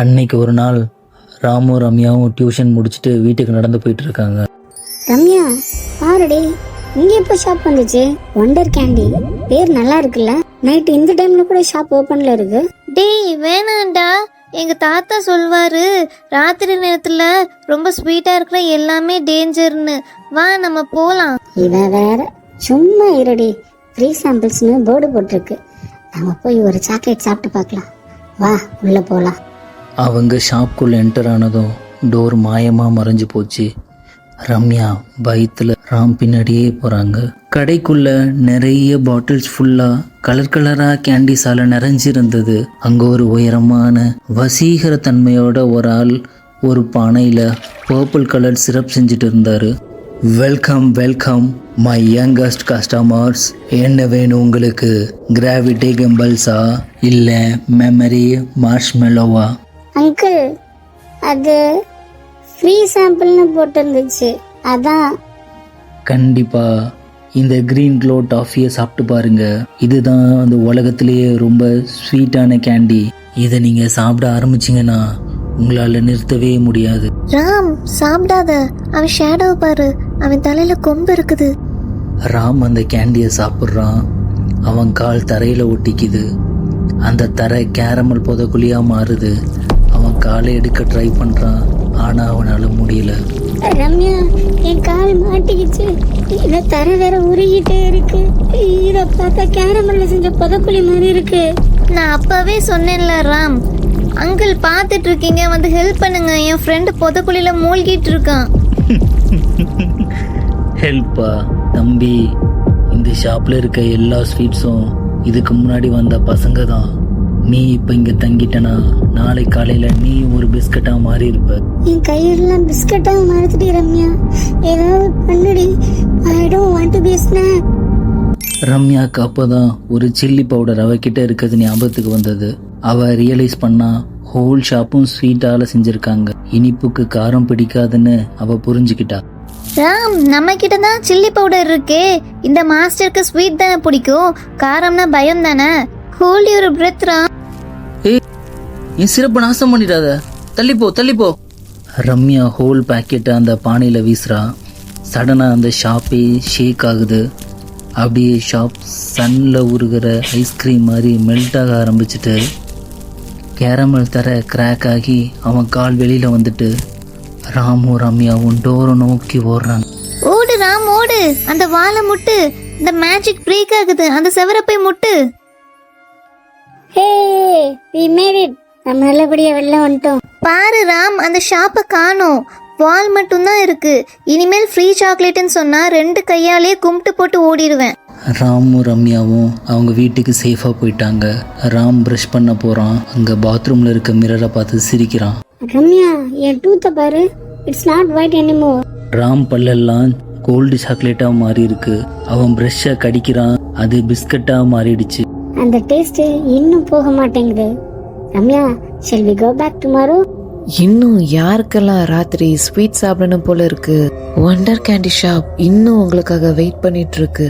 அன்னைக்கு ஒரு நாள் ராமும் ரம்யாவும் டியூஷன் முடிச்சுட்டு வீட்டுக்கு நடந்து போயிட்டு இருக்காங்க. ரம்யா பாருடி, இங்க எப்போ ஷாப் வந்துச்சு? ஒண்டர் கேண்டி பேர் நல்லா இருக்குல்ல. நைட் இந்த டைம்ல கூட ஷாப் ஓபன்ல இருக்கு. டேய் வேணாண்டா, எங்க தாத்தா சொல்வாரு ராத்திரி நேரத்துல ரொம்ப ஸ்வீட்டா இருக்கிற எல்லாமே டேஞ்சர்னு. வா நம்ம போலாம். இவ வேற சும்மா இருடி. ஃப்ரீ சாம்பிள்ஸ்னு போர்டு போட்டிருக்கு. நம்ம போய் ஒரு சாக்லேட் சாப்பிட்டு பார்க்கலாம். வா உள்ள போலாம். அவங்க ஷாப்புக்குள்ள என்டர் ஆனதும் டோர் மாயமா மறைஞ்சு போச்சு. ரம்யா பயத்துல ராம் பின்னாடியே போறாங்க. கடைக்குள்ள நிறைய பாட்டில்ஸ் ஃபுல்லா கலர் கலரா கேண்டிஸால நிறைஞ்சிருந்தது. அங்க ஒரு உயரமான வசீகர தன்மையோட ஒரு ஆள் ஒரு பானையில பர்பிள் கலர் சிரப் செஞ்சுட்டு இருந்தாரு. Welcome welcome my youngest customers. என்ன வேணும் உங்களுக்கு? கிராவிட்டி கம்பல்ஸா இல்ல மெமரி மார்ஷ்மெலோவா? அங்கிள், அது ஃப்ரீ சாம்பிள்னு போட்டிருந்துச்சு, அதான். கண்டிப்பா இந்த கிரீன் க்ளோ டாஃபியை சாப்பிட்டு பாருங்க. இதுதான் அந்த உலகத்திலேயே ரொம்ப ஸ்வீட்டான கேண்டி. இதை நீங்க சாப்பிட ஆரம்பிச்சிங்கன்னா உங்களால நிறுத்தவே முடியாது. ராம் சாப்பிடாத, அவன் ஷேடோ பாரு, அவன் தலையில கொம்பு இருக்குது. ராம் அந்த கேண்டியை சாப்பிட்றான். அவன் கால் தரையில ஒட்டிக்குது. அந்த தரை கேரமல் புதக்குழியா மாறுது. அவன் காலை எடுக்க ட்ரை பண்றான், ஆனா அவனால முடியல. ரம்யா, என் கால் மாட்டிக்கிச்சு. இத தர வேற உருகிட்டே இருக்கு. இத பார்த்தா கேரமல்ல செஞ்ச புதக்குழி மாதிரி இருக்கு. நான் அப்பவே சொன்னேன்ல ராம், அங்கிள் பார்த்துட்டு இருக்கீங்க, வந்து ஹெல்ப் பண்ணுங்க. என் ஃப்ரெண்டு புதக்குழியில மூழ்கிட்டு இருக்கான். ஹெல்ப்பா? தம்பி, இந்த ஷாப்ல இருக்க எல்லா ஸ்வீட்ஸும் இதுக்கு முன்னாடி வந்த பசங்க தான். நீ இப்ப இங்க தங்கிட்டனா நாளை காலையில நீ ஒரு பிஸ்கட்டா மாறி இருப்ப. என் கையெல்லாம் பிஸ்கட்டா மாறிட்டு. ரம்யா, ஏதாவது பண்ணுடி. I don't want to be snack. ரம்யாக்கு அப்பதான் ஒரு சில்லி பவுடர் அவகிட்ட இருக்கிறது ஞாபகத்துக்கு வந்தது. அவ ரியலைஸ் பண்ணா ஹோல் ஷாப்பும் ஸ்வீட்டால செஞ்சிருக்காங்க. இனிப்புக்கு காரம் பிடிக்காதுன்னு அவ புரிஞ்சுக்கிட்டா. ராம், நம்ம கிட்ட தான் சில்லி பவுடர் இருக்கே. இந்த மாஸ்டருக்கு ஸ்வீட் தானே பிடிக்கும், காரம்னா பயம் தானே. Hold your breath Ram. என் சிறப்பு நாசம் பண்ணிடாத, தள்ளிப்போ தள்ளிப்போ. ரம்யா ஹோல் பேக்கெட்டை அந்த பானையில வீசுறா. சடனா அந்த ஷாப்பே ஷேக் ஆகுது. அப்படியே ஷாப் சன்ல உருகிற ஐஸ்கிரீம் மாதிரி மெல்ட் ஆக ஆரம்பிச்சுட்டு கேரமல் தர கிராக் ஆகி அவன் கால் வெளியில வந்துட்டு ராமும் ரம்யாவும் டோரை நோக்கி ஓடுறாங்க. ஓடு ராம் ஓடு, அந்த வாழை முட்டு. இந்த மேஜிக் பிரேக் ஆகுது, அந்த செவரை போய் முட்டு. ஹே, we made it. நம்ம நல்லபடியா வெளில வந்துட்டோம். பாரு ராம், அந்த ஷாப்பை காணோம், வால் மட்டும்தான் இருக்கு. இனிமேல் ஃப்ரீ சாக்லேட்னு சொன்னா 2 கையாலே கும்பிட்டு போட்டு ஓடிடுவேன். ராமும் ரம்யாவும் அவங்க வீட்டுக்கு சேஃபா போயிட்டாங்க. ராம் ப்ரஷ் பண்ண போறான். அங்க பாத்ரூம்ல இருக்க மிரரை பார்த்து சிரிக்கிறான். ரம்யா, என் டூத்தை பாரு, it's not white anymore. Ram பல்லெல்லாம் கோல்டு சாக்லேட்டா மாறி இருக்கு. அவன் ப்ரஷ்ஷை கடிக்கிறான், அது பிஸ்கட்டா மாறிடுச்சு. அந்த டேஸ்ட் இன்னும் போக மாட்டேங்குது. Ramya, shall we go back tomorrow? இன்னும் யாருக்கெல்லாம் ராத்திரி ஸ்வீட் சாப்பிடணும் போல இருக்கு? ஒண்டர் கேண்டி ஷாப் இன்னும் உங்களுக்காக வெயிட் பண்ணிட்டு இருக்கு.